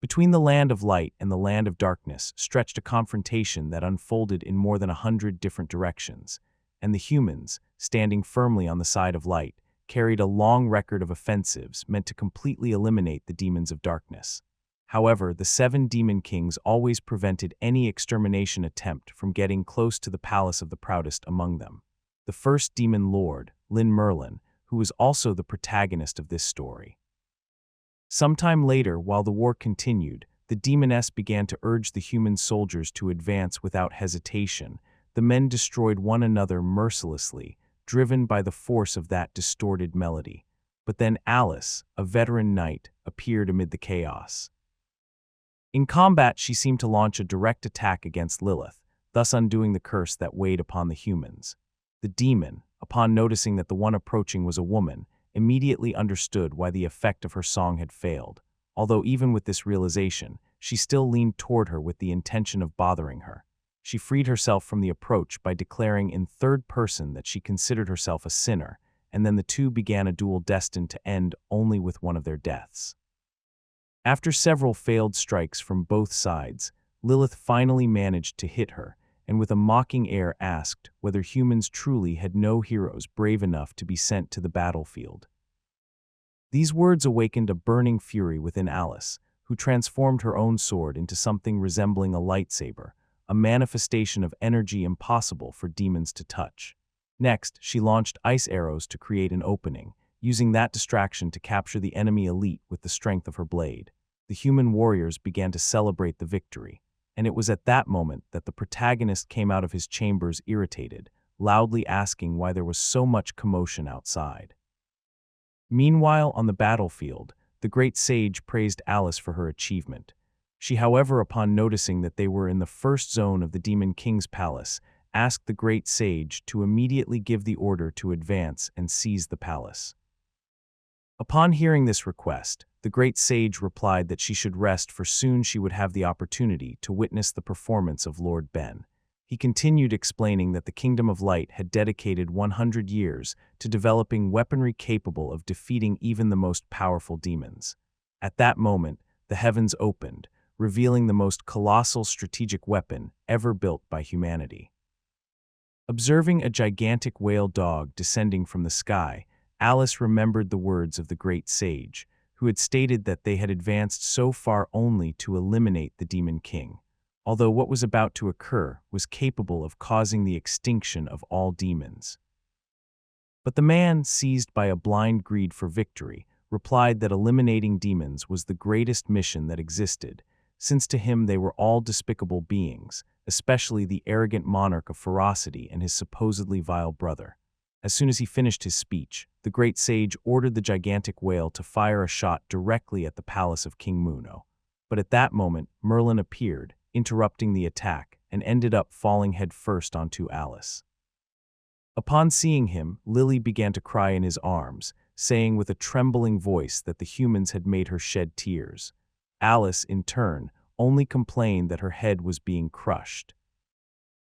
Between the land of light and the land of darkness stretched a confrontation that unfolded in more than 100 different directions, and the humans, standing firmly on the side of light, carried a long record of offensives meant to completely eliminate the demons of darkness. However, the 7 demon kings always prevented any extermination attempt from getting close to the palace of the proudest among them. The first demon lord, Lyn Merlin, who was also the protagonist of this story. Sometime later, while the war continued, the demoness began to urge the human soldiers to advance without hesitation. The men destroyed one another mercilessly, driven by the force of that distorted melody. But then Alice, a veteran knight, appeared amid the chaos. In combat, she seemed to launch a direct attack against Lilith, thus undoing the curse that weighed upon the humans. The demon, upon noticing that the one approaching was a woman, immediately understood why the effect of her song had failed. Although even with this realization, she still leaned toward her with the intention of bothering her. She freed herself from the approach by declaring in third person that she considered herself a sinner, and then the two began a duel destined to end only with one of their deaths. After several failed strikes from both sides, Lilith finally managed to hit her, and with a mocking air asked whether humans truly had no heroes brave enough to be sent to the battlefield. These words awakened a burning fury within Alice, who transformed her own sword into something resembling a lightsaber, a manifestation of energy impossible for demons to touch. Next, she launched ice arrows to create an opening, using that distraction to capture the enemy elite with the strength of her blade. The human warriors began to celebrate the victory, and it was at that moment that the protagonist came out of his chambers irritated, loudly asking why there was so much commotion outside. Meanwhile, on the battlefield, the great sage praised Alice for her achievement. She, however, upon noticing that they were in the first zone of the Demon King's palace, asked the great sage to immediately give the order to advance and seize the palace. Upon hearing this request, the great sage replied that she should rest, for soon she would have the opportunity to witness the performance of Lord Ben. He continued explaining that the Kingdom of Light had dedicated 100 years to developing weaponry capable of defeating even the most powerful demons. At that moment, the heavens opened, revealing the most colossal strategic weapon ever built by humanity. Observing a gigantic whale dog descending from the sky, Alice remembered the words of the great sage, who had stated that they had advanced so far only to eliminate the Demon King, although what was about to occur was capable of causing the extinction of all demons. But the man, seized by a blind greed for victory, replied that eliminating demons was the greatest mission that existed, since to him they were all despicable beings, especially the arrogant monarch of ferocity and his supposedly vile brother. As soon as he finished his speech, the great sage ordered the gigantic whale to fire a shot directly at the palace of King Muno. But at that moment, Merlin appeared, interrupting the attack, and ended up falling headfirst onto Alice. Upon seeing him, Lily began to cry in his arms, saying with a trembling voice that the humans had made her shed tears. Alice, in turn, only complained that her head was being crushed.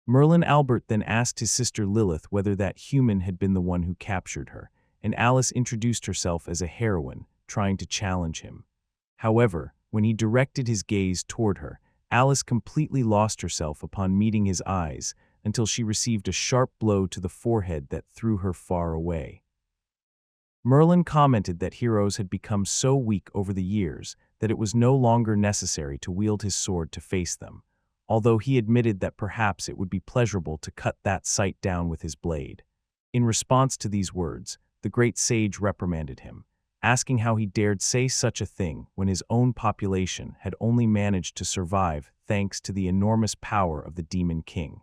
Merlin Albert then asked his sister Lilith whether that human had been the one who captured her, and Alice introduced herself as a heroine, trying to challenge him. However, when he directed his gaze toward her, Alice completely lost herself upon meeting his eyes until she received a sharp blow to the forehead that threw her far away. Merlin commented that heroes had become so weak over the years that it was no longer necessary to wield his sword to face them, although he admitted that perhaps it would be pleasurable to cut that sight down with his blade. In response to these words, the great sage reprimanded him, asking how he dared say such a thing when his own population had only managed to survive thanks to the enormous power of the Demon King.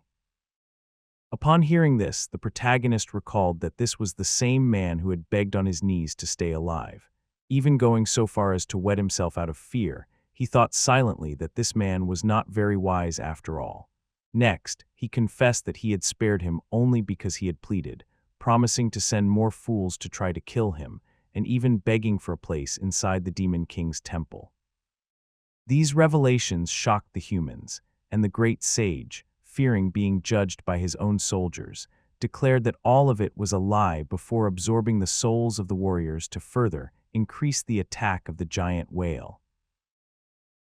Upon hearing this, the protagonist recalled that this was the same man who had begged on his knees to stay alive. Even going so far as to wet himself out of fear, he thought silently that this man was not very wise after all. Next, he confessed that he had spared him only because he had pleaded, promising to send more fools to try to kill him, and even begging for a place inside the Demon King's temple. These revelations shocked the humans, and the great sage, fearing being judged by his own soldiers, declared that all of it was a lie before absorbing the souls of the warriors to further increase the attack of the giant whale.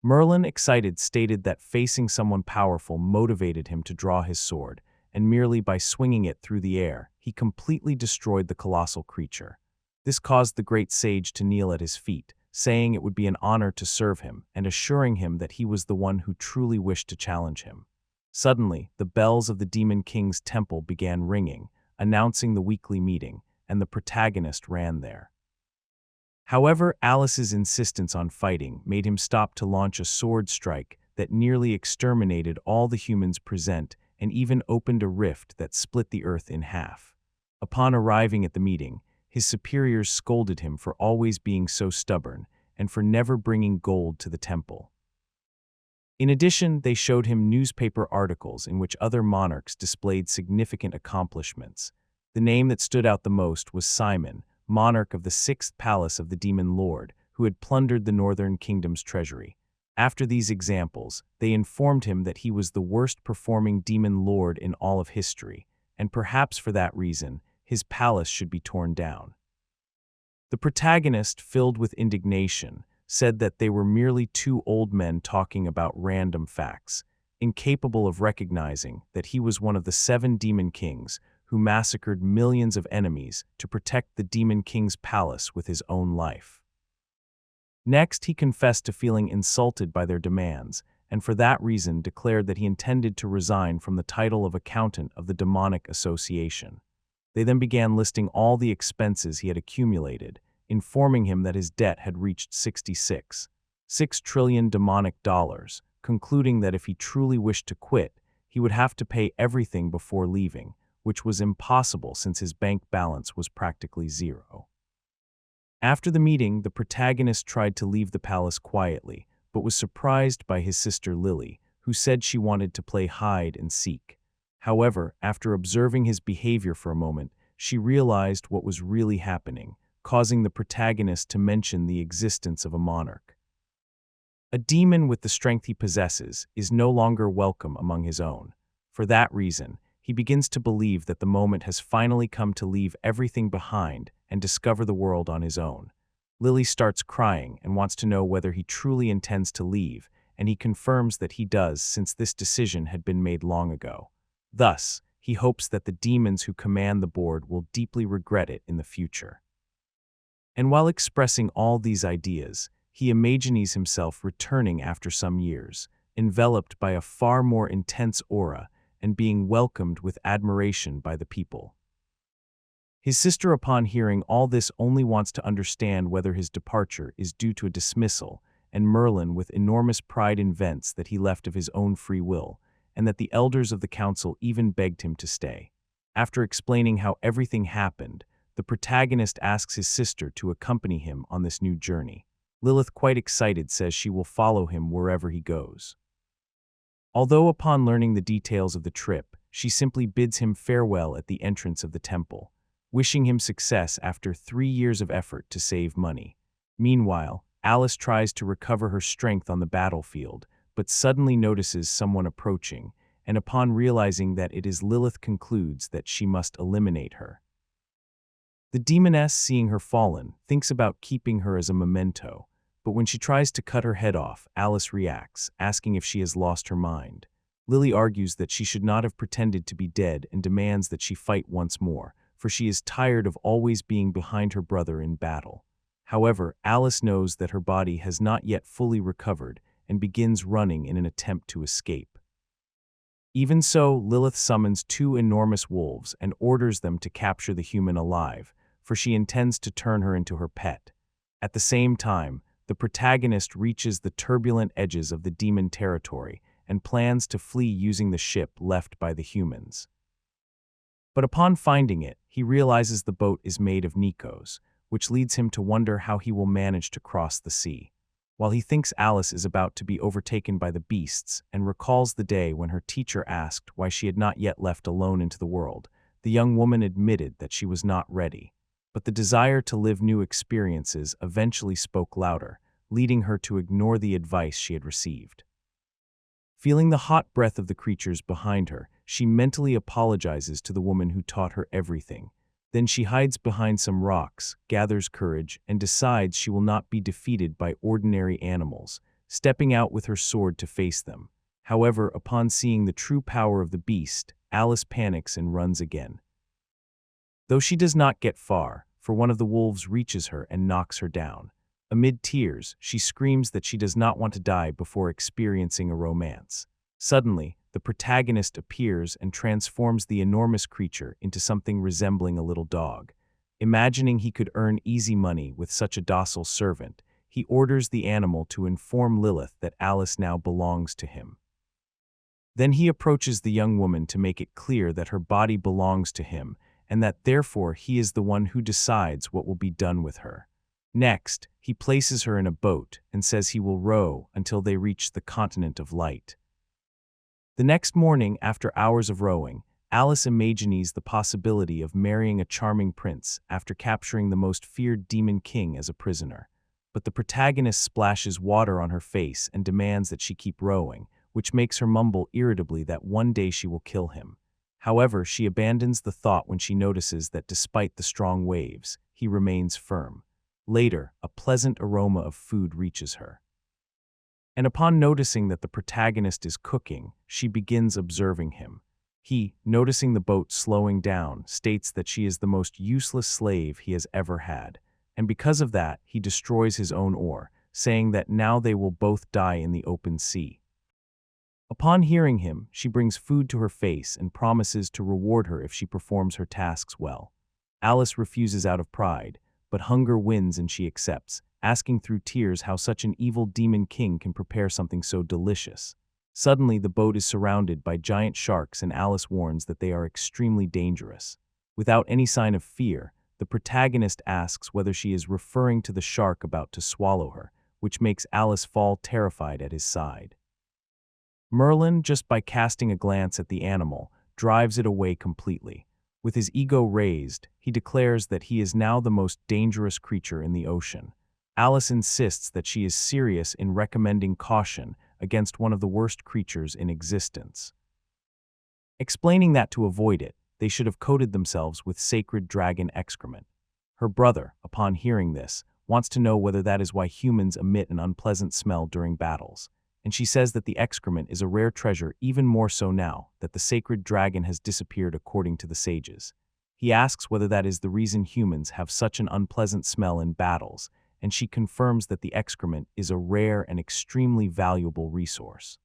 Merlin, excited, stated that facing someone powerful motivated him to draw his sword, and merely by swinging it through the air, he completely destroyed the colossal creature. This caused the great sage to kneel at his feet, saying it would be an honor to serve him and assuring him that he was the one who truly wished to challenge him. Suddenly, the bells of the Demon King's temple began ringing, announcing the weekly meeting, and the protagonist ran there. However, Alice's insistence on fighting made him stop to launch a sword strike that nearly exterminated all the humans present and even opened a rift that split the earth in half. Upon arriving at the meeting, his superiors scolded him for always being so stubborn and for never bringing gold to the temple. In addition, they showed him newspaper articles in which other monarchs displayed significant accomplishments. The name that stood out the most was Simon, monarch of the 6th palace of the Demon Lord, who had plundered the Northern Kingdom's treasury. After these examples, they informed him that he was the worst-performing Demon Lord in all of history, and perhaps for that reason, his palace should be torn down. The protagonist, filled with indignation, said that they were merely two old men talking about random facts, incapable of recognizing that he was one of the 7 Demon Kings who massacred millions of enemies to protect the Demon King's palace with his own life. Next, he confessed to feeling insulted by their demands, and for that reason declared that he intended to resign from the title of accountant of the Demonic Association. They then began listing all the expenses he had accumulated, informing him that his debt had reached $6 trillion demonic dollars, concluding that if he truly wished to quit, he would have to pay everything before leaving, which was impossible since his bank balance was practically zero. After the meeting, the protagonist tried to leave the palace quietly, but was surprised by his sister Lily, who said she wanted to play hide and seek. However, after observing his behavior for a moment, she realized what was really happening, causing the protagonist to mention the existence of a monarch. A demon with the strength he possesses is no longer welcome among his own. For that reason, he begins to believe that the moment has finally come to leave everything behind and discover the world on his own. Lily starts crying and wants to know whether he truly intends to leave, and he confirms that he does since this decision had been made long ago. Thus, he hopes that the demons who command the board will deeply regret it in the future. And while expressing all these ideas, he imagines himself returning after some years, enveloped by a far more intense aura and being welcomed with admiration by the people. His sister, upon hearing all this, only wants to understand whether his departure is due to a dismissal, and Merlin, with enormous pride, invents that he left of his own free will, and that the elders of the council even begged him to stay. After explaining how everything happened, the protagonist asks his sister to accompany him on this new journey. Lilith, quite excited, says she will follow him wherever he goes. Although upon learning the details of the trip, she simply bids him farewell at the entrance of the temple, wishing him success after 3 years of effort to save money. Meanwhile, Alice tries to recover her strength on the battlefield, but suddenly notices someone approaching, and upon realizing that it is Lilith, concludes that she must eliminate her. The demoness, seeing her fallen, thinks about keeping her as a memento, but when she tries to cut her head off, Alice reacts, asking if she has lost her mind. Lily argues that she should not have pretended to be dead and demands that she fight once more, for she is tired of always being behind her brother in battle. However, Alice knows that her body has not yet fully recovered and begins running in an attempt to escape. Even so, Lilith summons 2 enormous wolves and orders them to capture the human alive, for she intends to turn her into her pet. At the same time, the protagonist reaches the turbulent edges of the demon territory and plans to flee using the ship left by the humans. But upon finding it, he realizes the boat is made of Nikos, which leads him to wonder how he will manage to cross the sea. While he thinks Alice is about to be overtaken by the beasts and recalls the day when her teacher asked why she had not yet left alone into the world, the young woman admitted that she was not ready. But the desire to live new experiences eventually spoke louder, leading her to ignore the advice she had received. Feeling the hot breath of the creatures behind her, she mentally apologizes to the woman who taught her everything. Then she hides behind some rocks, gathers courage, and decides she will not be defeated by ordinary animals, stepping out with her sword to face them. However, upon seeing the true power of the beast, Alice panics and runs again. Though she does not get far, for one of the wolves reaches her and knocks her down. Amid tears, she screams that she does not want to die before experiencing a romance. Suddenly, the protagonist appears and transforms the enormous creature into something resembling a little dog. Imagining he could earn easy money with such a docile servant, he orders the animal to inform Lilith that Alice now belongs to him. Then he approaches the young woman to make it clear that her body belongs to him, and that therefore he is the one who decides what will be done with her. Next, he places her in a boat and says he will row until they reach the continent of light. The next morning, after hours of rowing, Alice imagines the possibility of marrying a charming prince after capturing the most feared demon king as a prisoner. But the protagonist splashes water on her face and demands that she keep rowing, which makes her mumble irritably that one day she will kill him. However, she abandons the thought when she notices that despite the strong waves, he remains firm. Later, a pleasant aroma of food reaches her. And upon noticing that the protagonist is cooking, she begins observing him. He, noticing the boat slowing down, states that she is the most useless slave he has ever had, and because of that, he destroys his own oar, saying that now they will both die in the open sea. Upon hearing him, she brings food to her face and promises to reward her if she performs her tasks well. Alice refuses out of pride, but hunger wins and she accepts, asking through tears how such an evil demon king can prepare something so delicious. Suddenly, the boat is surrounded by giant sharks and Alice warns that they are extremely dangerous. Without any sign of fear, the protagonist asks whether she is referring to the shark about to swallow her, which makes Alice fall terrified at his side. Merlin, just by casting a glance at the animal, drives it away completely. With his ego raised, he declares that he is now the most dangerous creature in the ocean. Alice insists that she is serious in recommending caution against one of the worst creatures in existence. Explaining that to avoid it, they should have coated themselves with sacred dragon excrement. Her brother, upon hearing this, wants to know whether that is why humans emit an unpleasant smell during battles, and she says that the excrement is a rare treasure, even more so now that the sacred dragon has disappeared according to the sages. He asks whether that is the reason humans have such an unpleasant smell in battles, and she confirms that the excrement is a rare and extremely valuable resource.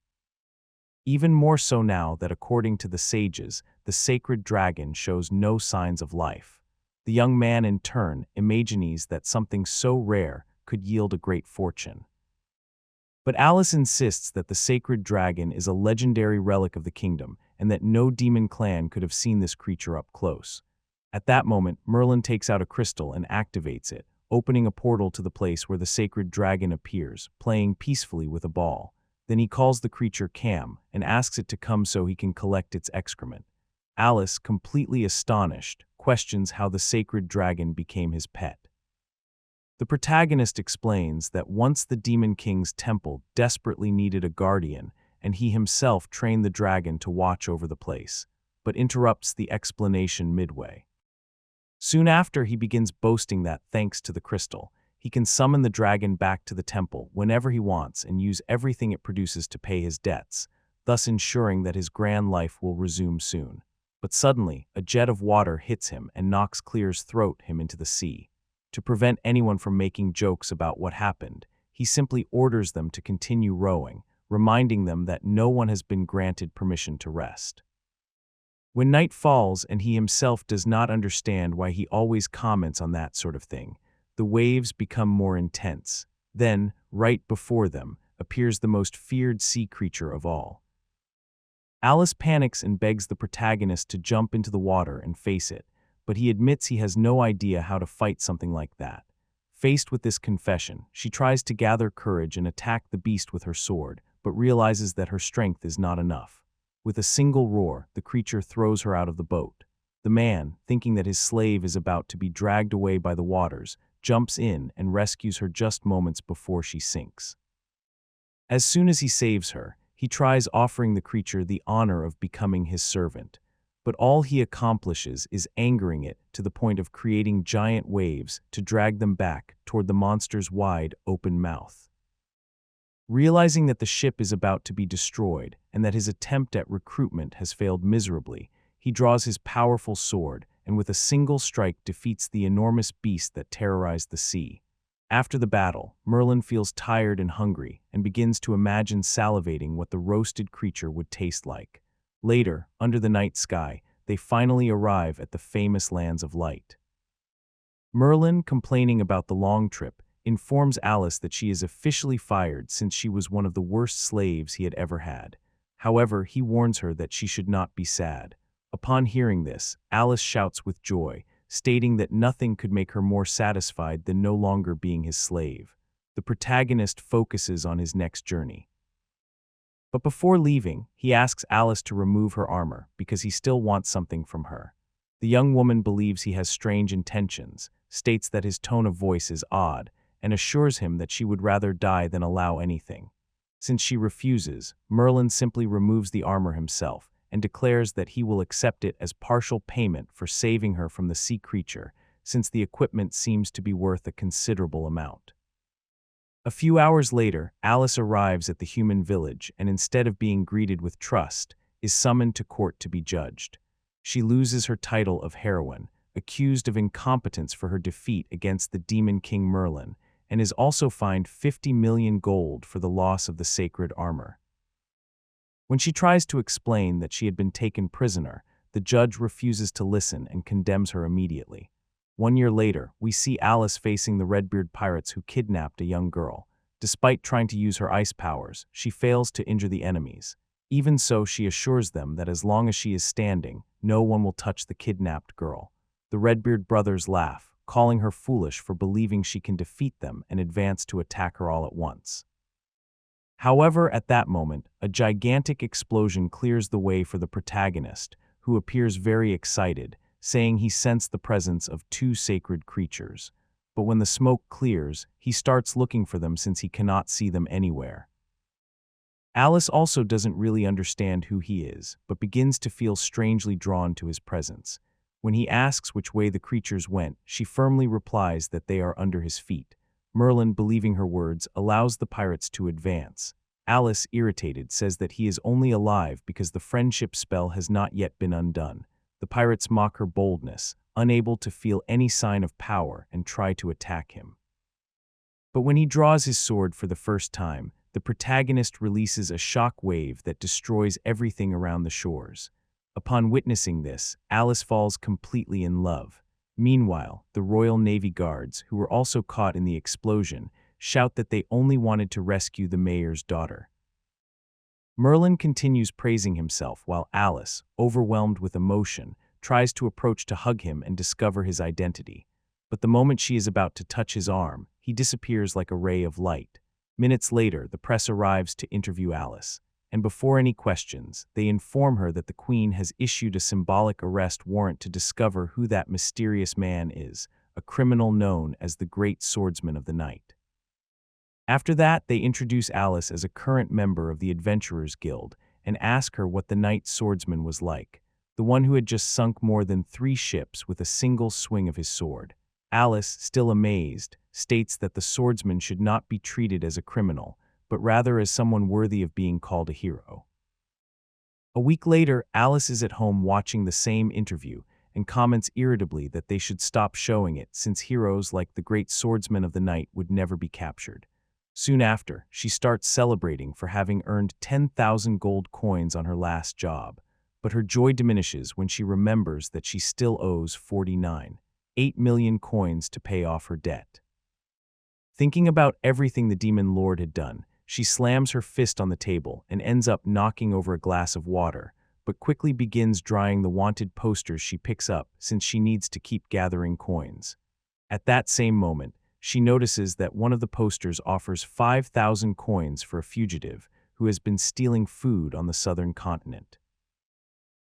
Even more so now that according to the sages, the sacred dragon shows no signs of life. The young man in turn imagines that something so rare could yield a great fortune. But Alice insists that the sacred dragon is a legendary relic of the kingdom and that no demon clan could have seen this creature up close. At that moment, Merlin takes out a crystal and activates it, opening a portal to the place where the sacred dragon appears, playing peacefully with a ball. Then he calls the creature Cam and asks it to come so he can collect its excrement. Alice, completely astonished, questions how the sacred dragon became his pet. The protagonist explains that once the Demon King's temple desperately needed a guardian, and he himself trained the dragon to watch over the place, but interrupts the explanation midway. Soon after, he begins boasting that, thanks to the crystal, he can summon the dragon back to the temple whenever he wants and use everything it produces to pay his debts, thus ensuring that his grand life will resume soon. But suddenly, a jet of water hits him and knocks Clear's throat him into the sea. To prevent anyone from making jokes about what happened, he simply orders them to continue rowing, reminding them that no one has been granted permission to rest. When night falls and he himself does not understand why he always comments on that sort of thing, the waves become more intense. Then, right before them, appears the most feared sea creature of all. Alice panics and begs the protagonist to jump into the water and face it, but he admits he has no idea how to fight something like that. Faced with this confession, she tries to gather courage and attack the beast with her sword, but realizes that her strength is not enough. With a single roar, the creature throws her out of the boat. The man, thinking that his slave is about to be dragged away by the waters, jumps in and rescues her just moments before she sinks. As soon as he saves her, he tries offering the creature the honor of becoming his servant, but all he accomplishes is angering it to the point of creating giant waves to drag them back toward the monster's wide, open mouth. Realizing that the ship is about to be destroyed and that his attempt at recruitment has failed miserably, he draws his powerful sword and with a single strike defeats the enormous beast that terrorized the sea. After the battle, Merlin feels tired and hungry and begins to imagine salivating what the roasted creature would taste like. Later, under the night sky, they finally arrive at the famous lands of light. Merlin, complaining about the long trip, informs Alice that she is officially fired since she was one of the worst slaves he had ever had. However, he warns her that she should not be sad. Upon hearing this, Alice shouts with joy, stating that nothing could make her more satisfied than no longer being his slave. The protagonist focuses on his next journey. But before leaving, he asks Alice to remove her armor because he still wants something from her. The young woman believes he has strange intentions, states that his tone of voice is odd, and assures him that she would rather die than allow anything. Since she refuses, Merlin simply removes the armor himself and declares that he will accept it as partial payment for saving her from the sea creature, since the equipment seems to be worth a considerable amount. A few hours later, Alice arrives at the human village and instead of being greeted with trust, is summoned to court to be judged. She loses her title of heroine, accused of incompetence for her defeat against the demon king Merlin, and is also fined 50 million gold for the loss of the sacred armor. When she tries to explain that she had been taken prisoner, the judge refuses to listen and condemns her immediately. 1 year later, we see Alice facing the Redbeard pirates who kidnapped a young girl. Despite trying to use her ice powers, she fails to injure the enemies. Even so, she assures them that as long as she is standing, no one will touch the kidnapped girl. The Redbeard brothers laugh, calling her foolish for believing she can defeat them and advance to attack her all at once. However, at that moment, a gigantic explosion clears the way for the protagonist, who appears very excited, saying he sensed the presence of 2 sacred creatures. But when the smoke clears, he starts looking for them since he cannot see them anywhere. Alice also doesn't really understand who he is, but begins to feel strangely drawn to his presence. When he asks which way the creatures went, she firmly replies that they are under his feet. Merlin, believing her words, allows the pirates to advance. Alice, irritated, says that he is only alive because the friendship spell has not yet been undone. The pirates mock her boldness, unable to feel any sign of power, and try to attack him. But when he draws his sword for the first time, the protagonist releases a shock wave that destroys everything around the shores. Upon witnessing this, Alice falls completely in love. Meanwhile, the Royal Navy guards, who were also caught in the explosion, shout that they only wanted to rescue the mayor's daughter. Merlin continues praising himself while Alice, overwhelmed with emotion, tries to approach to hug him and discover his identity. But the moment she is about to touch his arm, he disappears like a ray of light. Minutes later, the press arrives to interview Alice, and before any questions, they inform her that the Queen has issued a symbolic arrest warrant to discover who that mysterious man is, a criminal known as the Great Swordsman of the Night. After that, they introduce Alice as a current member of the Adventurers Guild and ask her what the Night Swordsman was like, the one who had just sunk more than 3 ships with a single swing of his sword. Alice, still amazed, states that the swordsman should not be treated as a criminal, but rather as someone worthy of being called a hero. A week later, Alice is at home watching the same interview and comments irritably that they should stop showing it since heroes like the Great Swordsman of the Night would never be captured. Soon after, she starts celebrating for having earned 10,000 gold coins on her last job, but her joy diminishes when she remembers that she still owes 49.8 million coins to pay off her debt. Thinking about everything the Demon Lord had done, she slams her fist on the table and ends up knocking over a glass of water, but quickly begins drying the wanted posters she picks up since she needs to keep gathering coins. At that same moment, she notices that one of the posters offers 5,000 coins for a fugitive who has been stealing food on the southern continent.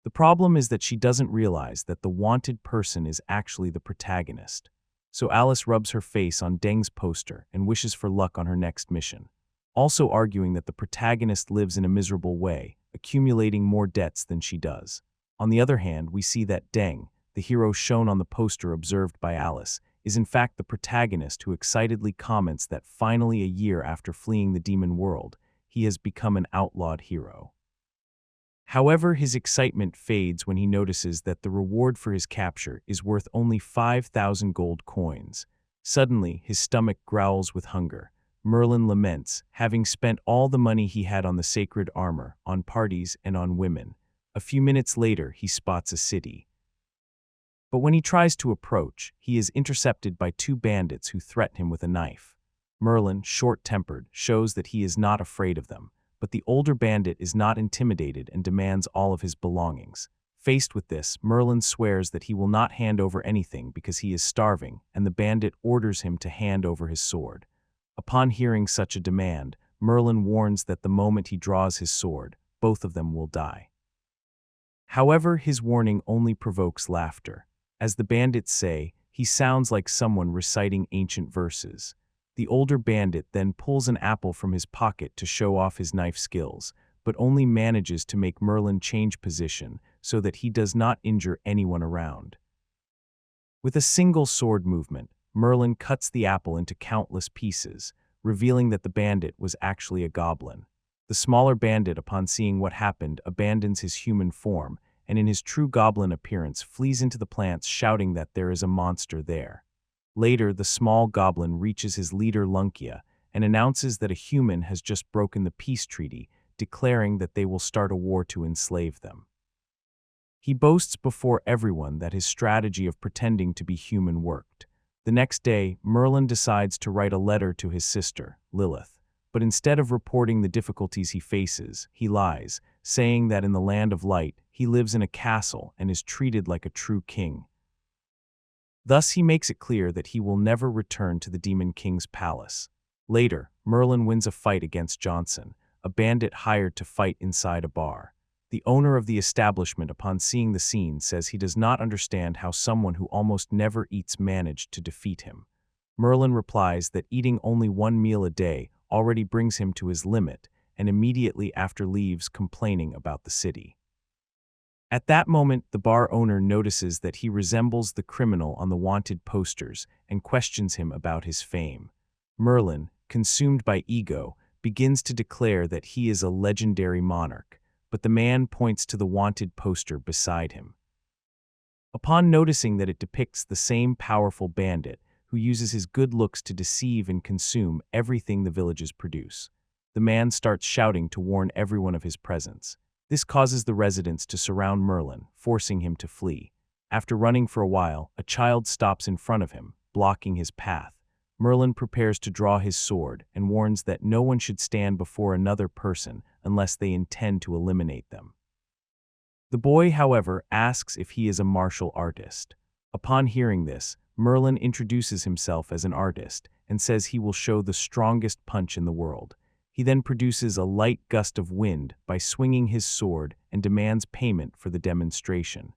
The problem is that she doesn't realize that the wanted person is actually the protagonist. So Alice rubs her face on Deng's poster and wishes for luck on her next mission, also arguing that the protagonist lives in a miserable way, accumulating more debts than she does. On the other hand, we see that Deng, the hero shown on the poster observed by Alice, is in fact the protagonist who excitedly comments that finally a year after fleeing the demon world, he has become an outlawed hero. However, his excitement fades when he notices that the reward for his capture is worth only 5,000 gold coins. Suddenly, his stomach growls with hunger. Merlin laments, having spent all the money he had on the sacred armor, on parties, and on women. A few minutes later, he spots a city. But when he tries to approach, he is intercepted by two bandits who threaten him with a knife. Merlin, short-tempered, shows that he is not afraid of them, but the older bandit is not intimidated and demands all of his belongings. Faced with this, Merlin swears that he will not hand over anything because he is starving, and the bandit orders him to hand over his sword. Upon hearing such a demand, Merlin warns that the moment he draws his sword, both of them will die. However, his warning only provokes laughter. As the bandits say, he sounds like someone reciting ancient verses. The older bandit then pulls an apple from his pocket to show off his knife skills, but only manages to make Merlin change position so that he does not injure anyone around. With a single sword movement, Merlin cuts the apple into countless pieces, revealing that the bandit was actually a goblin. The smaller bandit, upon seeing what happened, abandons his human form, and in his true goblin appearance flees into the plants shouting that there is a monster there. Later, the small goblin reaches his leader Lunkia and announces that a human has just broken the peace treaty, declaring that they will start a war to enslave them. He boasts before everyone that his strategy of pretending to be human worked. The next day, Merlin decides to write a letter to his sister, Lilith, but instead of reporting the difficulties he faces, he lies, saying that in the land of light, he lives in a castle and is treated like a true king. Thus, he makes it clear that he will never return to the Demon King's palace. Later, Merlin wins a fight against Johnson, a bandit hired to fight inside a bar. The owner of the establishment, upon seeing the scene, says he does not understand how someone who almost never eats managed to defeat him. Merlin replies that eating only one meal a day already brings him to his limit, and immediately after leaves complaining about the city. At that moment, the bar owner notices that he resembles the criminal on the wanted posters and questions him about his fame. Merlin, consumed by ego, begins to declare that he is a legendary monarch, but the man points to the wanted poster beside him. Upon noticing that it depicts the same powerful bandit who uses his good looks to deceive and consume everything the villages produce, the man starts shouting to warn everyone of his presence. This causes the residents to surround Merlin, forcing him to flee. After running for a while, a child stops in front of him, blocking his path. Merlin prepares to draw his sword and warns that no one should stand before another person unless they intend to eliminate them. The boy, however, asks if he is a martial artist. Upon hearing this, Merlin introduces himself as an artist and says he will show the strongest punch in the world. He then produces a light gust of wind by swinging his sword and demands payment for the demonstration.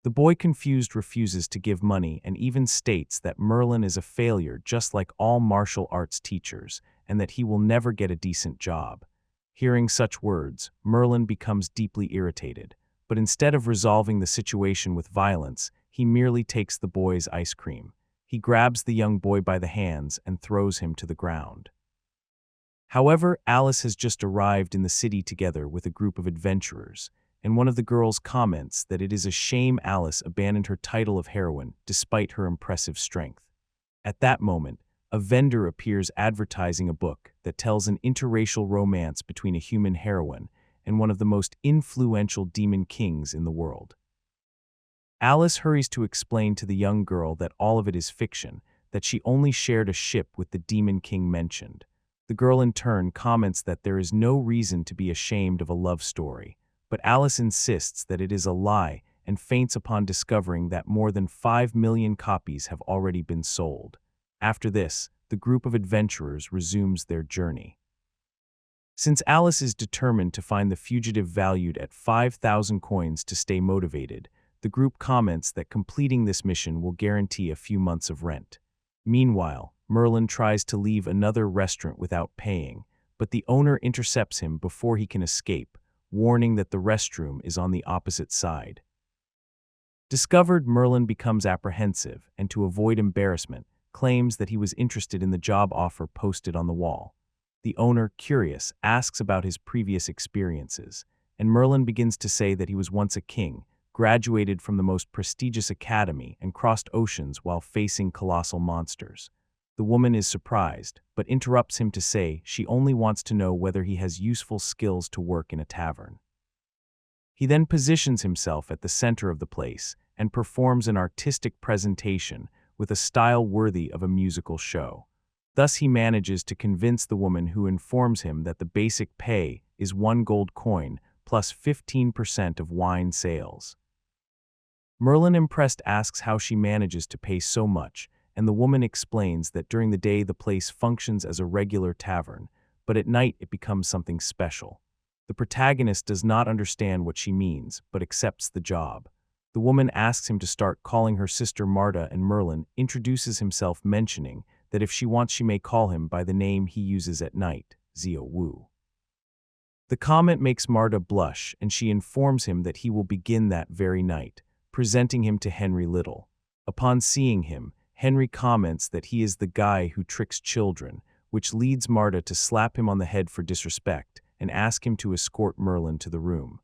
The boy, confused, refuses to give money and even states that Merlin is a failure just like all martial arts teachers and that he will never get a decent job. Hearing such words, Merlin becomes deeply irritated, but instead of resolving the situation with violence, he merely takes the boy's ice cream. He grabs the young boy by the hands and throws him to the ground. However, Alice has just arrived in the city together with a group of adventurers, and one of the girls comments that it is a shame Alice abandoned her title of heroine despite her impressive strength. At that moment, a vendor appears advertising a book that tells an interracial romance between a human heroine and one of the most influential demon kings in the world. Alice hurries to explain to the young girl that all of it is fiction, that she only shared a ship with the demon king mentioned. The girl in turn comments that there is no reason to be ashamed of a love story, but Alice insists that it is a lie and faints upon discovering that more than 5 million copies have already been sold. After this, the group of adventurers resumes their journey. Since Alice is determined to find the fugitive valued at 5,000 coins to stay motivated, the group comments that completing this mission will guarantee a few months of rent. Meanwhile, Merlin tries to leave another restaurant without paying, but the owner intercepts him before he can escape, warning that the restroom is on the opposite side. Discovered, Merlin becomes apprehensive and, to avoid embarrassment, claims that he was interested in the job offer posted on the wall. The owner, curious, asks about his previous experiences, and Merlin begins to say that he was once a king, graduated from the most prestigious academy, and crossed oceans while facing colossal monsters. The woman is surprised, but interrupts him to say she only wants to know whether he has useful skills to work in a tavern. He then positions himself at the center of the place and performs an artistic presentation with a style worthy of a musical show. Thus he manages to convince the woman, who informs him that the basic pay is 1 gold coin plus 15% of wine sales. Merlin, impressed, asks how she manages to pay so much, and the woman explains that during the day the place functions as a regular tavern, but at night it becomes something special. The protagonist does not understand what she means, but accepts the job. The woman asks him to start calling her sister Marta, and Merlin introduces himself, mentioning that if she wants she may call him by the name he uses at night, Xiao Wu. The comment makes Marta blush, and she informs him that he will begin that very night, presenting him to Henry Little. Upon seeing him, Henry comments that he is the guy who tricks children, which leads Marta to slap him on the head for disrespect and ask him to escort Merlin to the room.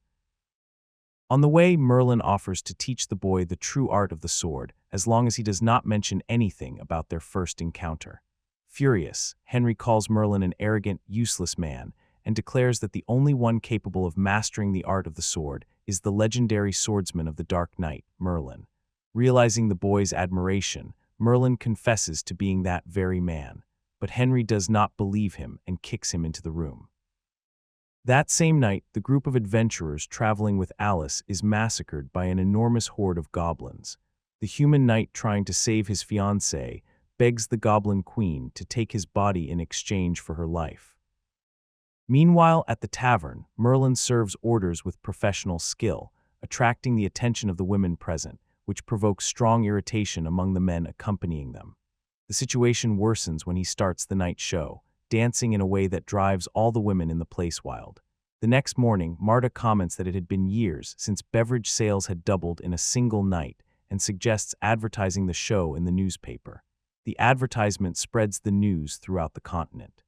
On the way, Merlin offers to teach the boy the true art of the sword, as long as he does not mention anything about their first encounter. Furious, Henry calls Merlin an arrogant, useless man, and declares that the only one capable of mastering the art of the sword is the legendary swordsman of the Dark Knight, Merlin. Realizing the boy's admiration, Merlin confesses to being that very man, but Henry does not believe him and kicks him into the room. That same night, the group of adventurers traveling with Alice is massacred by an enormous horde of goblins. The human knight, trying to save his fiancée, begs the goblin queen to take his body in exchange for her life. Meanwhile, at the tavern, Merlin serves orders with professional skill, attracting the attention of the women present, which provokes strong irritation among the men accompanying them. The situation worsens when he starts the night show, dancing in a way that drives all the women in the place wild. The next morning, Marta comments that it had been years since beverage sales had doubled in a single night, and suggests advertising the show in the newspaper. The advertisement spreads the news throughout the continent.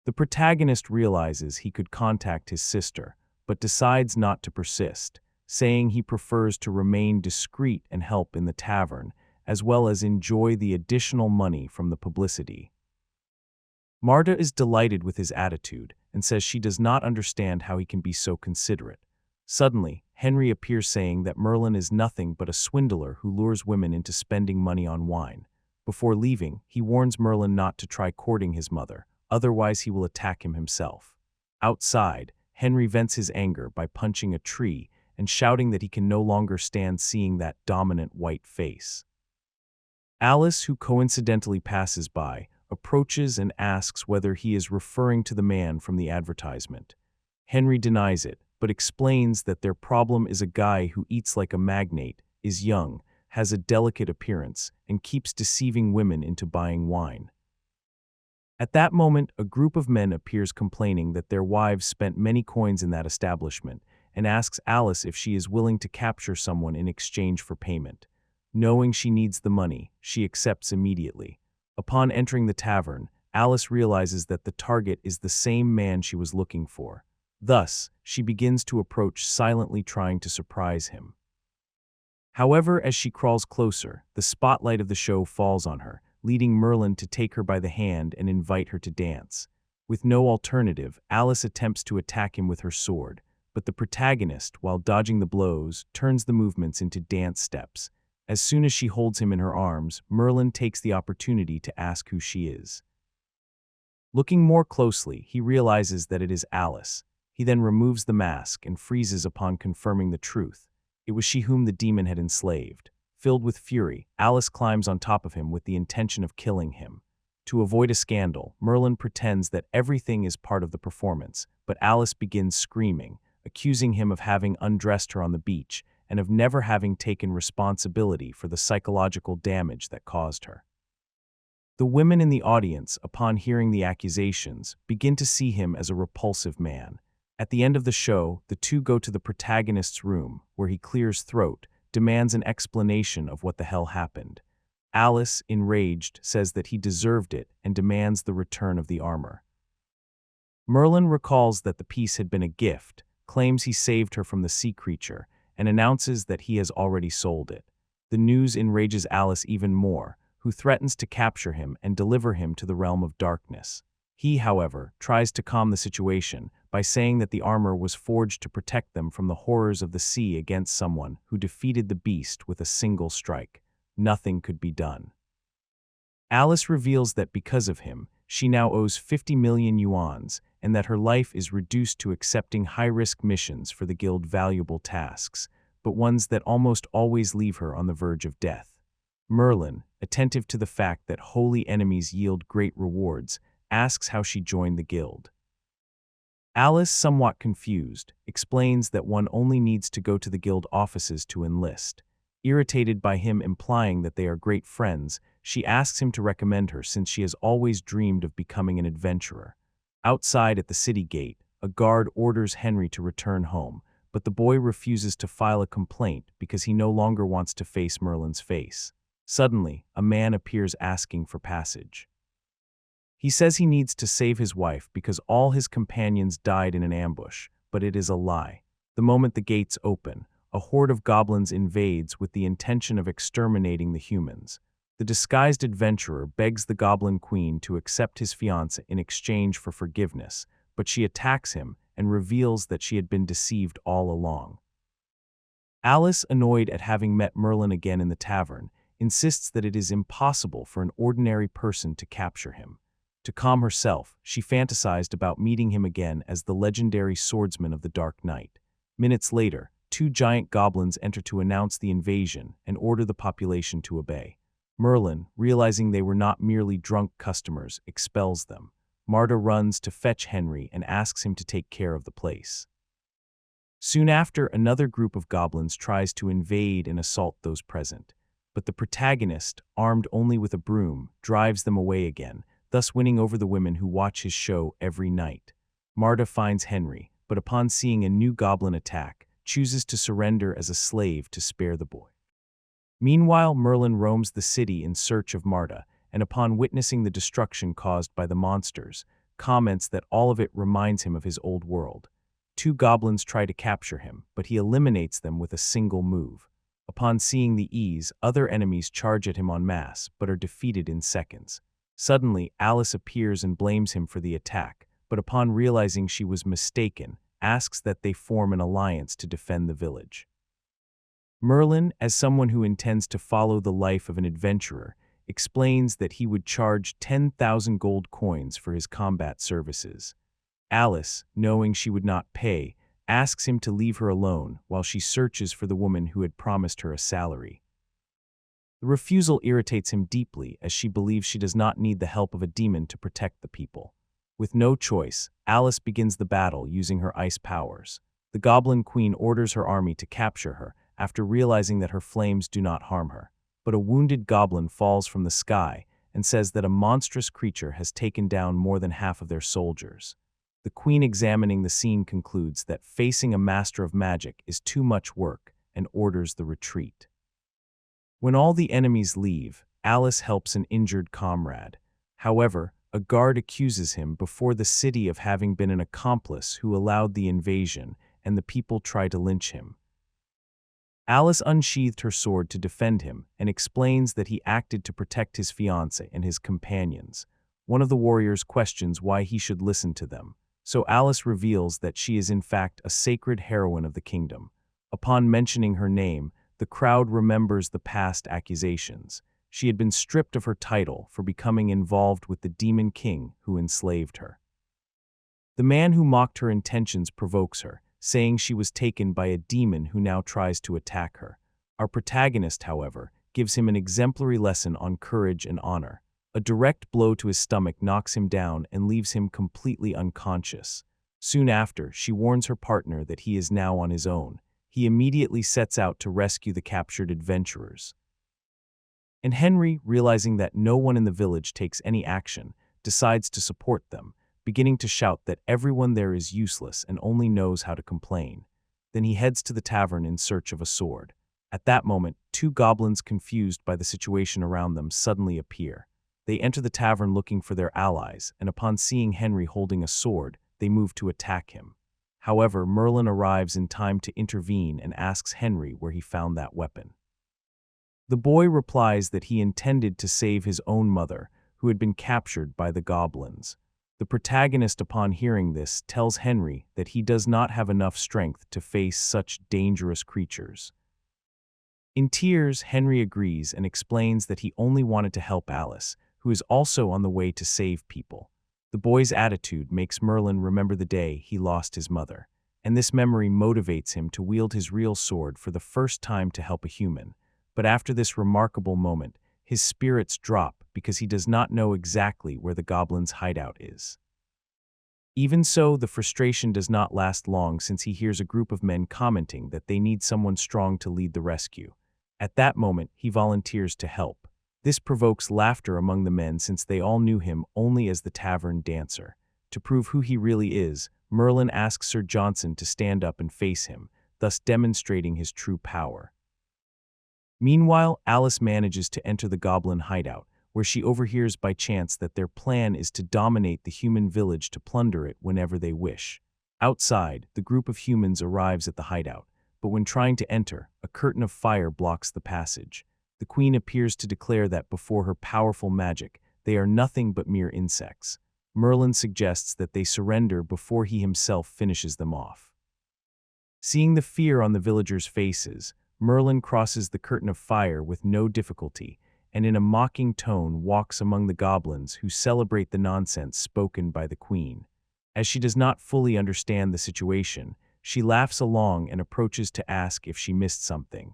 The protagonist realizes he could contact his sister, but decides not to persist, saying he prefers to remain discreet and help in the tavern, as well as enjoy the additional money from the publicity. Marta is delighted with his attitude and says she does not understand how he can be so considerate. Suddenly, Henry appears, saying that Merlin is nothing but a swindler who lures women into spending money on wine. Before leaving, he warns Merlin not to try courting his mother, otherwise he will attack him himself. Outside, Henry vents his anger by punching a tree and shouting that he can no longer stand seeing that dominant white face. Alice, who coincidentally passes by, approaches and asks whether he is referring to the man from the advertisement. Henry denies it, but explains that their problem is a guy who eats like a magnate, is young, has a delicate appearance, and keeps deceiving women into buying wine. At that moment, a group of men appears, complaining that their wives spent many coins in that establishment, and asks Alice if she is willing to capture someone in exchange for payment. Knowing she needs the money, she accepts immediately. Upon entering the tavern, Alice realizes that the target is the same man she was looking for. Thus, she begins to approach silently, trying to surprise him. However, as she crawls closer, the spotlight of the show falls on her, leading Merlin to take her by the hand and invite her to dance. With no alternative, Alice attempts to attack him with her sword, but the protagonist, while dodging the blows, turns the movements into dance steps. As soon as she holds him in her arms, Merlin takes the opportunity to ask who she is. Looking more closely, he realizes that it is Alice. He then removes the mask and freezes upon confirming the truth. It was she whom the demon had enslaved. Filled with fury, Alice climbs on top of him with the intention of killing him. To avoid a scandal, Merlin pretends that everything is part of the performance, but Alice begins screaming, accusing him of having undressed her on the beach and of never having taken responsibility for the psychological damage that caused her. The women in the audience, upon hearing the accusations, begin to see him as a repulsive man. At the end of the show, the two go to the protagonist's room, where he clears throat, demands an explanation of what the hell happened. Alice, enraged, says that he deserved it and demands the return of the armor. Merlin recalls that the piece had been a gift, claims he saved her from the sea creature, and announces that he has already sold it. The news enrages Alice even more, who threatens to capture him and deliver him to the realm of darkness. He, however, tries to calm the situation by saying that the armor was forged to protect them from the horrors of the sea against someone who defeated the beast with a single strike. Nothing could be done. Alice reveals that because of him, she now owes 50 million yuans, and that her life is reduced to accepting high-risk missions for the guild, valuable tasks, but ones that almost always leave her on the verge of death. Merlin, attentive to the fact that holy enemies yield great rewards, asks how she joined the guild. Alice, somewhat confused, explains that one only needs to go to the guild offices to enlist. Irritated by him implying that they are great friends, she asks him to recommend her since she has always dreamed of becoming an adventurer. Outside at the city gate, a guard orders Henry to return home, but the boy refuses to file a complaint because he no longer wants to face Merlin's face. Suddenly, a man appears asking for passage. He says he needs to save his wife because all his companions died in an ambush, but it is a lie. The moment the gates open, a horde of goblins invades with the intention of exterminating the humans. The disguised adventurer begs the Goblin Queen to accept his fiancé in exchange for forgiveness, but she attacks him and reveals that she had been deceived all along. Alice, annoyed at having met Merlin again in the tavern, insists that it is impossible for an ordinary person to capture him. To calm herself, she fantasized about meeting him again as the legendary swordsman of the Dark Knight. Minutes later, 2 giant goblins enter to announce the invasion and order the population to obey. Merlin, realizing they were not merely drunk customers, expels them. Marta runs to fetch Henry and asks him to take care of the place. Soon after, another group of goblins tries to invade and assault those present, but the protagonist, armed only with a broom, drives them away again, thus winning over the women who watch his show every night. Marta finds Henry, but upon seeing a new goblin attack, chooses to surrender as a slave to spare the boy. Meanwhile, Merlin roams the city in search of Marta, and upon witnessing the destruction caused by the monsters, comments that all of it reminds him of his old world. 2 goblins try to capture him, but he eliminates them with a single move. Upon seeing the ease, other enemies charge at him en masse, but are defeated in seconds. Suddenly, Alice appears and blames him for the attack, but upon realizing she was mistaken, asks that they form an alliance to defend the village. Merlin, as someone who intends to follow the life of an adventurer, explains that he would charge 10,000 gold coins for his combat services. Alice, knowing she would not pay, asks him to leave her alone while she searches for the woman who had promised her a salary. The refusal irritates him deeply as she believes she does not need the help of a demon to protect the people. With no choice, Alice begins the battle using her ice powers. The Goblin Queen orders her army to capture her after realizing that her flames do not harm her. But a wounded goblin falls from the sky and says that a monstrous creature has taken down more than half of their soldiers. The queen, examining the scene, concludes that facing a master of magic is too much work and orders the retreat. When all the enemies leave, Alice helps an injured comrade. However, a guard accuses him before the city of having been an accomplice who allowed the invasion, and the people try to lynch him. Alice unsheathed her sword to defend him and explains that he acted to protect his fiancé and his companions. One of the warriors questions why he should listen to them, so Alice reveals that she is in fact a sacred heroine of the kingdom. Upon mentioning her name, the crowd remembers the past accusations. She had been stripped of her title for becoming involved with the demon king who enslaved her. The man who mocked her intentions provokes her, saying she was taken by a demon who now tries to attack her. Our protagonist, however, gives him an exemplary lesson on courage and honor. A direct blow to his stomach knocks him down and leaves him completely unconscious. Soon after, she warns her partner that he is now on his own. He immediately sets out to rescue the captured adventurers. And Henry, realizing that no one in the village takes any action, decides to support them, beginning to shout that everyone there is useless and only knows how to complain. Then he heads to the tavern in search of a sword. At that moment, two goblins confused by the situation around them suddenly appear. They enter the tavern looking for their allies, and upon seeing Henry holding a sword, they move to attack him. However, Merlin arrives in time to intervene and asks Henry where he found that weapon. The boy replies that he intended to save his own mother, who had been captured by the goblins. The protagonist, upon hearing this, tells Henry that he does not have enough strength to face such dangerous creatures. In tears, Henry agrees and explains that he only wanted to help Alice, who is also on the way to save people. The boy's attitude makes Merlin remember the day he lost his mother, and this memory motivates him to wield his real sword for the first time to help a human. But after this remarkable moment, his spirits drop because he does not know exactly where the goblin's hideout is. Even so, the frustration does not last long since he hears a group of men commenting that they need someone strong to lead the rescue. At that moment, he volunteers to help. This provokes laughter among the men since they all knew him only as the tavern dancer. To prove who he really is, Merlin asks Sir Johnson to stand up and face him, thus demonstrating his true power. Meanwhile, Alice manages to enter the goblin hideout, where she overhears by chance that their plan is to dominate the human village to plunder it whenever they wish. Outside, the group of humans arrives at the hideout, but when trying to enter, a curtain of fire blocks the passage. The queen appears to declare that before her powerful magic, they are nothing but mere insects. Merlin suggests that they surrender before he himself finishes them off. Seeing the fear on the villagers' faces, Merlin crosses the curtain of fire with no difficulty, and in a mocking tone walks among the goblins who celebrate the nonsense spoken by the queen. As she does not fully understand the situation, she laughs along and approaches to ask if she missed something.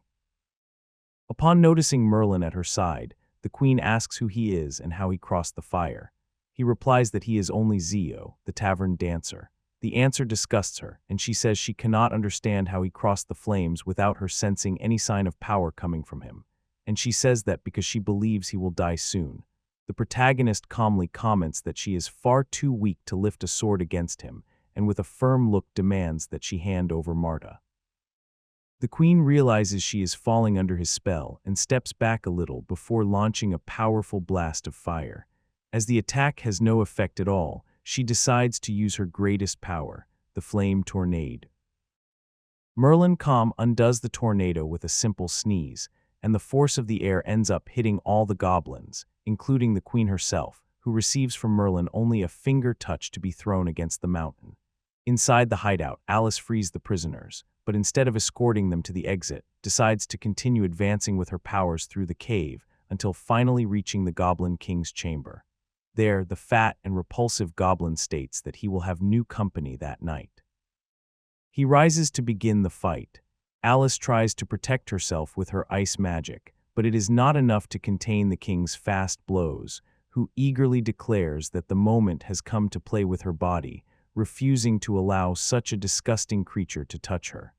Upon noticing Merlin at her side, the queen asks who he is and how he crossed the fire. He replies that he is only Zio, the tavern dancer. The answer disgusts her, and she says she cannot understand how he crossed the flames without her sensing any sign of power coming from him. And she says that because she believes he will die soon. The protagonist calmly comments that she is far too weak to lift a sword against him, and with a firm look demands that she hand over Marta. The queen realizes she is falling under his spell and steps back a little before launching a powerful blast of fire. As the attack has no effect at all, she decides to use her greatest power, the flame tornado. Merlin undoes the tornado with a simple sneeze, and the force of the air ends up hitting all the goblins, including the queen herself, who receives from Merlin only a finger touch to be thrown against the mountain. Inside the hideout, Alice frees the prisoners, but instead of escorting them to the exit, decides to continue advancing with her powers through the cave until finally reaching the Goblin King's chamber. There, the fat and repulsive goblin states that he will have new company that night. He rises to begin the fight. Alice tries to protect herself with her ice magic, but it is not enough to contain the king's fast blows, who eagerly declares that the moment has come to play with her body, refusing to allow such a disgusting creature to touch her.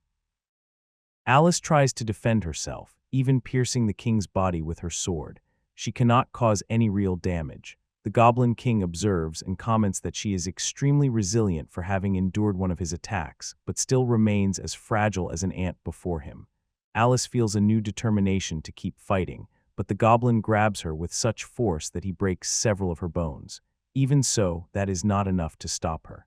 Alice tries to defend herself, even piercing the king's body with her sword. She cannot cause any real damage. The Goblin King observes and comments that she is extremely resilient for having endured one of his attacks, but still remains as fragile as an ant before him. Alice feels a new determination to keep fighting, but the goblin grabs her with such force that he breaks several of her bones. Even so, that is not enough to stop her.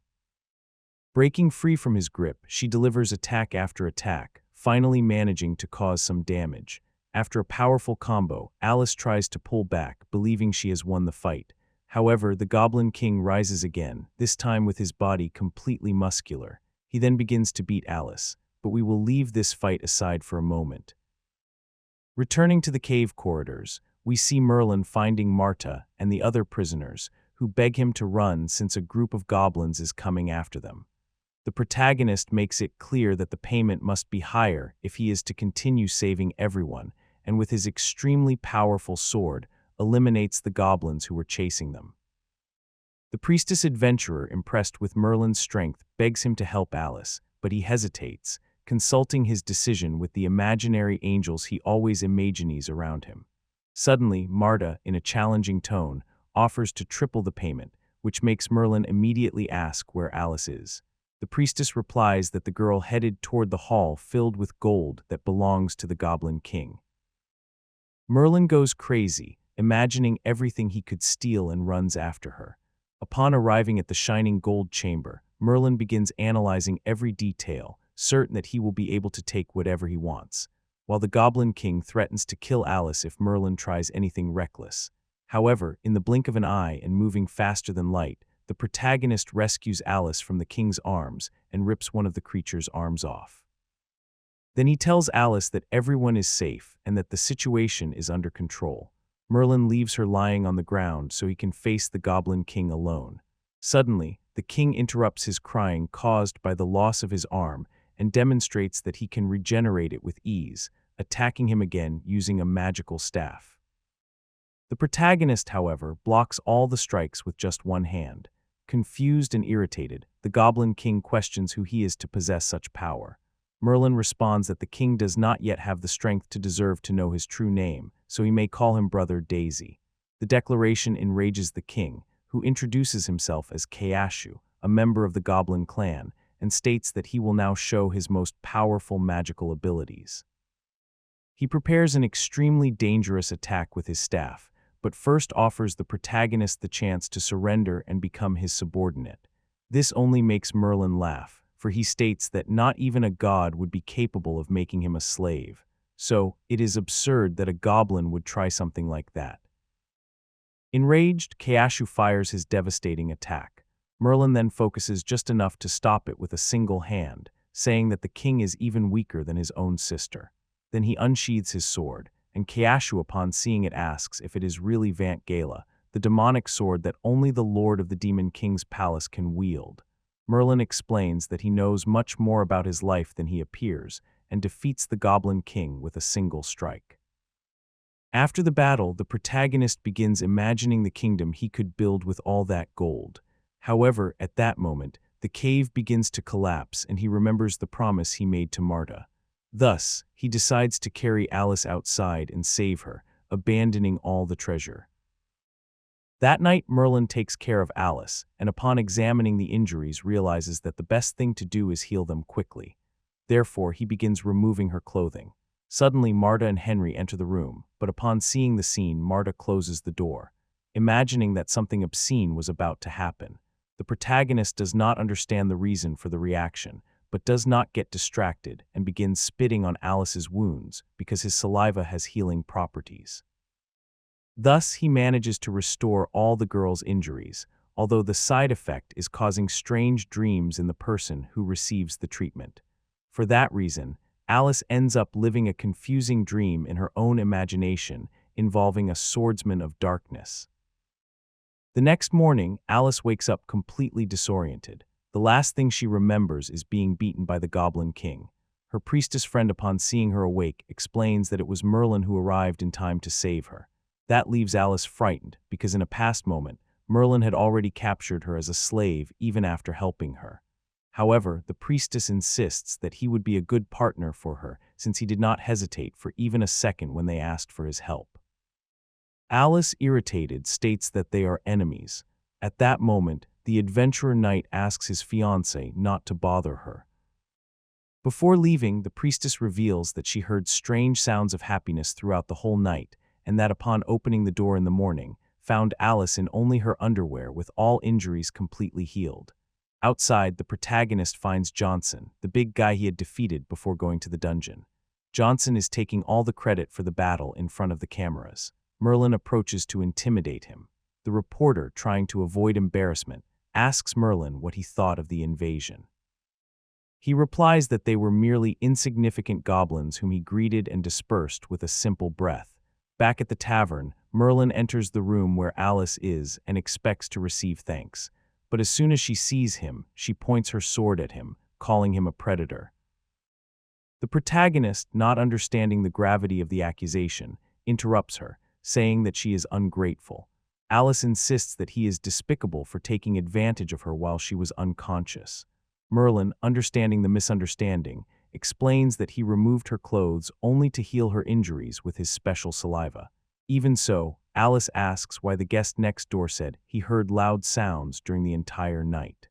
Breaking free from his grip, she delivers attack after attack, finally managing to cause some damage. After a powerful combo, Alice tries to pull back, believing she has won the fight. However, the Goblin King rises again, this time with his body completely muscular. He then begins to beat Alice, but we will leave this fight aside for a moment. Returning to the cave corridors, we see Merlin finding Marta and the other prisoners, who beg him to run since a group of goblins is coming after them. The protagonist makes it clear that the payment must be higher if he is to continue saving everyone, and with his extremely powerful sword, eliminates the goblins who were chasing them. The priestess adventurer, impressed with Merlin's strength, begs him to help Alice, but he hesitates, consulting his decision with the imaginary angels he always imagines around him. Suddenly, Marta, in a challenging tone, offers to triple the payment, which makes Merlin immediately ask where Alice is. The priestess replies that the girl headed toward the hall filled with gold that belongs to the Goblin King. Merlin goes crazy, imagining everything he could steal and runs after her. Upon arriving at the shining gold chamber, Merlin begins analyzing every detail, certain that he will be able to take whatever he wants, while the Goblin King threatens to kill Alice if Merlin tries anything reckless. However, in the blink of an eye and moving faster than light, the protagonist rescues Alice from the king's arms and rips one of the creature's arms off. Then he tells Alice that everyone is safe and that the situation is under control. Merlin leaves her lying on the ground so he can face the Goblin King alone. Suddenly, the king interrupts his crying caused by the loss of his arm and demonstrates that he can regenerate it with ease, attacking him again using a magical staff. The protagonist, however, blocks all the strikes with just one hand. Confused and irritated, the Goblin King questions who he is to possess such power. Merlin responds that the king does not yet have the strength to deserve to know his true name, so he may call him Brother Daisy. The declaration enrages the king, who introduces himself as Kayashu, a member of the Goblin clan, and states that he will now show his most powerful magical abilities. He prepares an extremely dangerous attack with his staff, but first offers the protagonist the chance to surrender and become his subordinate. This only makes Merlin laugh, for he states that not even a god would be capable of making him a slave. So, it is absurd that a goblin would try something like that. Enraged, Kayashu fires his devastating attack. Merlin then focuses just enough to stop it with a single hand, saying that the king is even weaker than his own sister. Then he unsheathes his sword, and Kayashu upon seeing it asks if it is really Vant Gala, the demonic sword that only the Lord of the Demon King's palace can wield. Merlin explains that he knows much more about his life than he appears, and defeats the Goblin King with a single strike. After the battle, the protagonist begins imagining the kingdom he could build with all that gold. However, at that moment, the cave begins to collapse and he remembers the promise he made to Marta. Thus, he decides to carry Alice outside and save her, abandoning all the treasure. That night, Merlin takes care of Alice, and upon examining the injuries realizes that the best thing to do is heal them quickly. Therefore, he begins removing her clothing. Suddenly, Marta and Henry enter the room, but upon seeing the scene, Marta closes the door, imagining that something obscene was about to happen. The protagonist does not understand the reason for the reaction, but does not get distracted and begins spitting on Alice's wounds because his saliva has healing properties. Thus, he manages to restore all the girl's injuries, although the side effect is causing strange dreams in the person who receives the treatment. For that reason, Alice ends up living a confusing dream in her own imagination involving a swordsman of darkness. The next morning, Alice wakes up completely disoriented. The last thing she remembers is being beaten by the Goblin King. Her priestess friend, upon seeing her awake, explains that it was Merlin who arrived in time to save her. That leaves Alice frightened, because in a past moment, Merlin had already captured her as a slave even after helping her. However, the priestess insists that he would be a good partner for her since he did not hesitate for even a second when they asked for his help. Alice, irritated, states that they are enemies. At that moment, the adventurer knight asks his fiancée not to bother her. Before leaving, the priestess reveals that she heard strange sounds of happiness throughout the whole night, and that upon opening the door in the morning, found Alice in only her underwear with all injuries completely healed. Outside, the protagonist finds Johnson, the big guy he had defeated before going to the dungeon. Johnson is taking all the credit for the battle in front of the cameras. Merlin approaches to intimidate him. The reporter, trying to avoid embarrassment, asks Merlin what he thought of the invasion. He replies that they were merely insignificant goblins whom he greeted and dispersed with a simple breath. Back at the tavern, Merlin enters the room where Alice is and expects to receive thanks. But as soon as she sees him, she points her sword at him, calling him a predator. The protagonist, not understanding the gravity of the accusation, interrupts her, saying that she is ungrateful. Alice insists that he is despicable for taking advantage of her while she was unconscious. Merlin, understanding the misunderstanding, explains that he removed her clothes only to heal her injuries with his special saliva. Even so, Alice asks why the guest next door said he heard loud sounds during the entire night.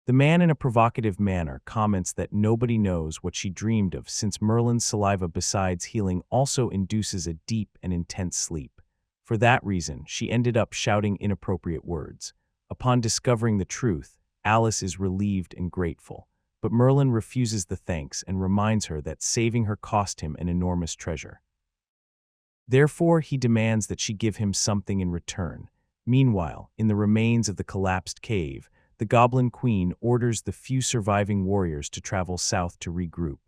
The man, in a provocative manner, comments that nobody knows what she dreamed of, since Merlin's saliva, besides healing, also induces a deep and intense sleep. For that reason, she ended up shouting inappropriate words. Upon discovering the truth, Alice is relieved and grateful, but Merlin refuses the thanks and reminds her that saving her cost him an enormous treasure. Therefore, he demands that she give him something in return. Meanwhile, in the remains of the collapsed cave, the Goblin Queen orders the few surviving warriors to travel south to regroup.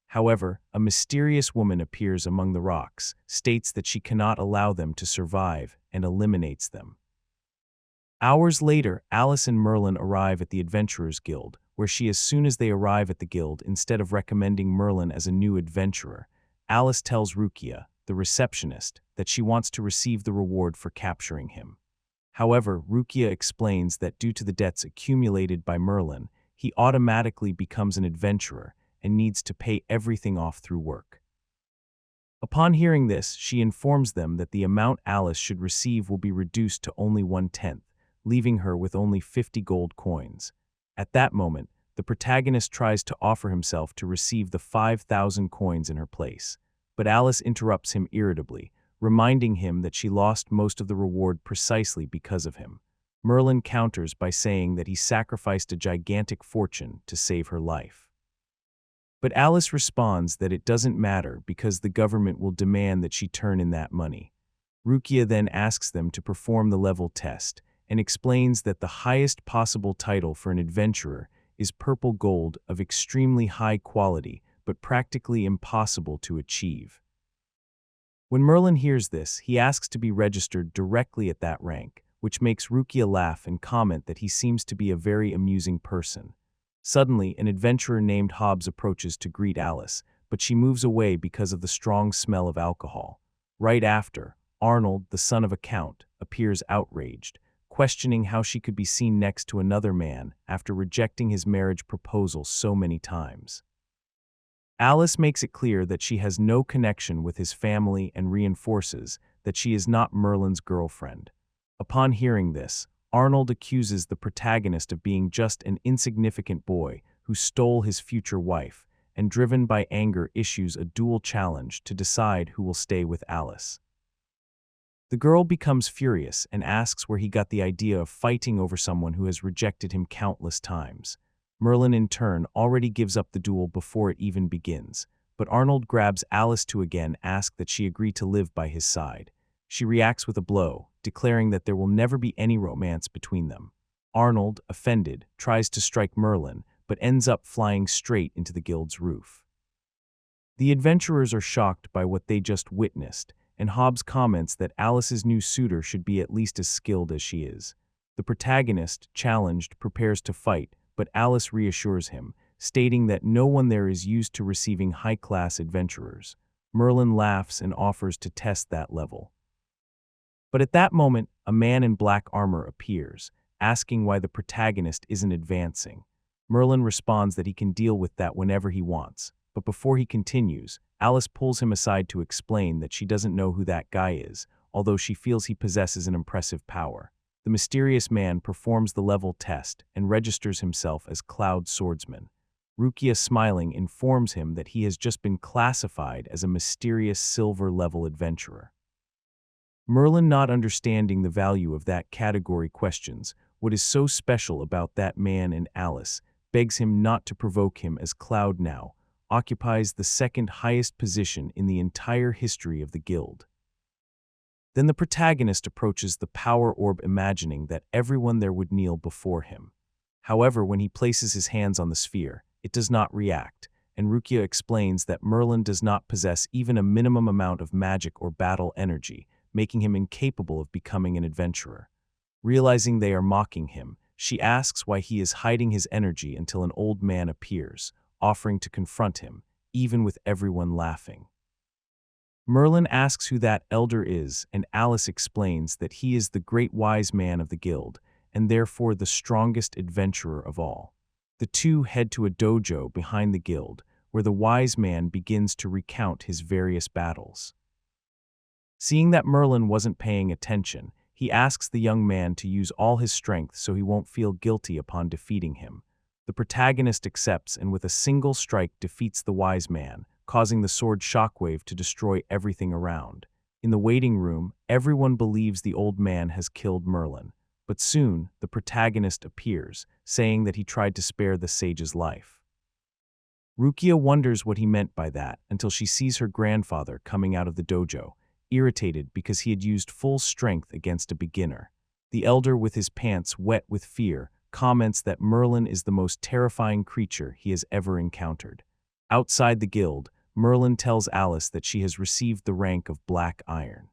However, a mysterious woman appears among the rocks, states that she cannot allow them to survive, and eliminates them. Hours later, Alice and Merlin arrive at the Adventurers Guild, where as soon as they arrive at the guild, instead of recommending Merlin as a new adventurer, Alice tells Rukia, the receptionist, that she wants to receive the reward for capturing him. However, Rukia explains that due to the debts accumulated by Merlin, he automatically becomes an adventurer and needs to pay everything off through work. Upon hearing this, she informs them that the amount Alice should receive will be reduced to only 1/10, leaving her with only 50 gold coins. At that moment, the protagonist tries to offer himself to receive the 5,000 coins in her place, but Alice interrupts him irritably, reminding him that she lost most of the reward precisely because of him. Merlin counters by saying that he sacrificed a gigantic fortune to save her life. But Alice responds that it doesn't matter because the government will demand that she turn in that money. Rukia then asks them to perform the level test and explains that the highest possible title for an adventurer is purple gold of extremely high quality but practically impossible to achieve. When Merlin hears this, he asks to be registered directly at that rank, which makes Rukia laugh and comment that he seems to be a very amusing person. Suddenly, an adventurer named Hobbs approaches to greet Alice, but she moves away because of the strong smell of alcohol. Right after, Arnold, the son of a count, appears outraged, questioning how she could be seen next to another man after rejecting his marriage proposal so many times. Alice makes it clear that she has no connection with his family and reinforces that she is not Merlin's girlfriend. Upon hearing this, Arnold accuses the protagonist of being just an insignificant boy who stole his future wife, and driven by anger issues a duel challenge to decide who will stay with Alice. The girl becomes furious and asks where he got the idea of fighting over someone who has rejected him countless times. Merlin, in turn, already gives up the duel before it even begins, but Arnold grabs Alice to again ask that she agree to live by his side. She reacts with a blow, declaring that there will never be any romance between them. Arnold, offended, tries to strike Merlin, but ends up flying straight into the guild's roof. The adventurers are shocked by what they just witnessed, and Hobbs comments that Alice's new suitor should be at least as skilled as she is. The protagonist, challenged, prepares to fight, but Alice reassures him, stating that no one there is used to receiving high-class adventurers. Merlin laughs and offers to test that level. But at that moment, a man in black armor appears, asking why the protagonist isn't advancing. Merlin responds that he can deal with that whenever he wants, but before he continues, Alice pulls him aside to explain that she doesn't know who that guy is, although she feels he possesses an impressive power. The mysterious man performs the level test and registers himself as Cloud Swordsman. Rukia, smiling, informs him that he has just been classified as a mysterious silver-level adventurer. Merlin, not understanding the value of that category, questions what is so special about that man, and Alice begs him not to provoke him, as Cloud now occupies the second highest position in the entire history of the guild. Then the protagonist approaches the power orb, imagining that everyone there would kneel before him. However, when he places his hands on the sphere, it does not react, and Rukia explains that Merlin does not possess even a minimum amount of magic or battle energy, making him incapable of becoming an adventurer. Realizing they are mocking him, she asks why he is hiding his energy until an old man appears, offering to confront him, even with everyone laughing. Merlin asks who that elder is, and Alice explains that he is the great wise man of the guild, and therefore the strongest adventurer of all. The two head to a dojo behind the guild, where the wise man begins to recount his various battles. Seeing that Merlin wasn't paying attention, he asks the young man to use all his strength so he won't feel guilty upon defeating him. The protagonist accepts and with a single strike defeats the wise man, causing the sword shockwave to destroy everything around. In the waiting room, everyone believes the old man has killed Merlin, but soon the protagonist appears, saying that he tried to spare the sage's life. Rukia wonders what he meant by that until she sees her grandfather coming out of the dojo, irritated because he had used full strength against a beginner. The elder, with his pants wet with fear, comments that Merlin is the most terrifying creature he has ever encountered. Outside the guild, Merlin tells Alice that she has received the rank of Black Iron.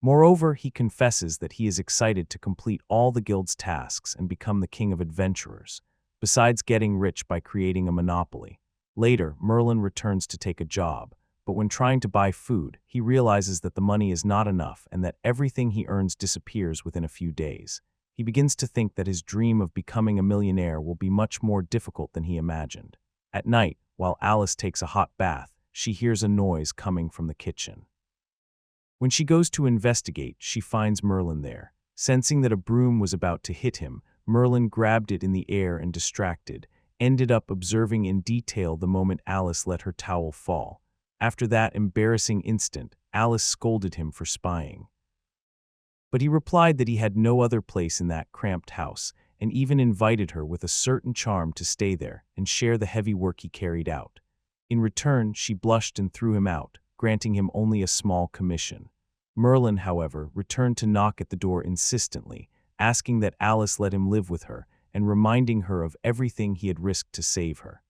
Moreover, he confesses that he is excited to complete all the guild's tasks and become the king of adventurers, besides getting rich by creating a monopoly. Later, Merlin returns to take a job, but when trying to buy food, he realizes that the money is not enough and that everything he earns disappears within a few days. He begins to think that his dream of becoming a millionaire will be much more difficult than he imagined. At night, while Alice takes a hot bath, she hears a noise coming from the kitchen. When she goes to investigate, she finds Merlin there. Sensing that a broom was about to hit him, Merlin grabbed it in the air and, distracted, ended up observing in detail the moment Alice let her towel fall. After that embarrassing instant, Alice scolded him for spying. But he replied that he had no other place in that cramped house, and even invited her with a certain charm to stay there and share the heavy work he carried out. In return, she blushed and threw him out, granting him only a small commission. Merlin, however, returned to knock at the door insistently, asking that Alice let him live with her and reminding her of everything he had risked to save her.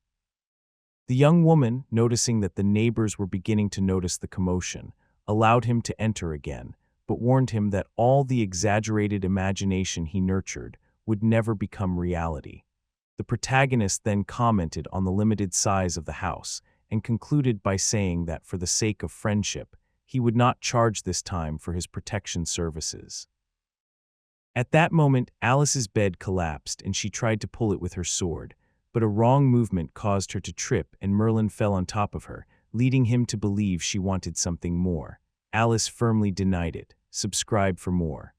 The young woman, noticing that the neighbors were beginning to notice the commotion, allowed him to enter again, but warned him that all the exaggerated imagination he nurtured would never become reality. The protagonist then commented on the limited size of the house and concluded by saying that for the sake of friendship, he would not charge this time for his protection services. At that moment, Alice's bed collapsed and she tried to pull it with her sword, but a wrong movement caused her to trip and Merlin fell on top of her, leading him to believe she wanted something more. Alice firmly denied it. Subscribe for more.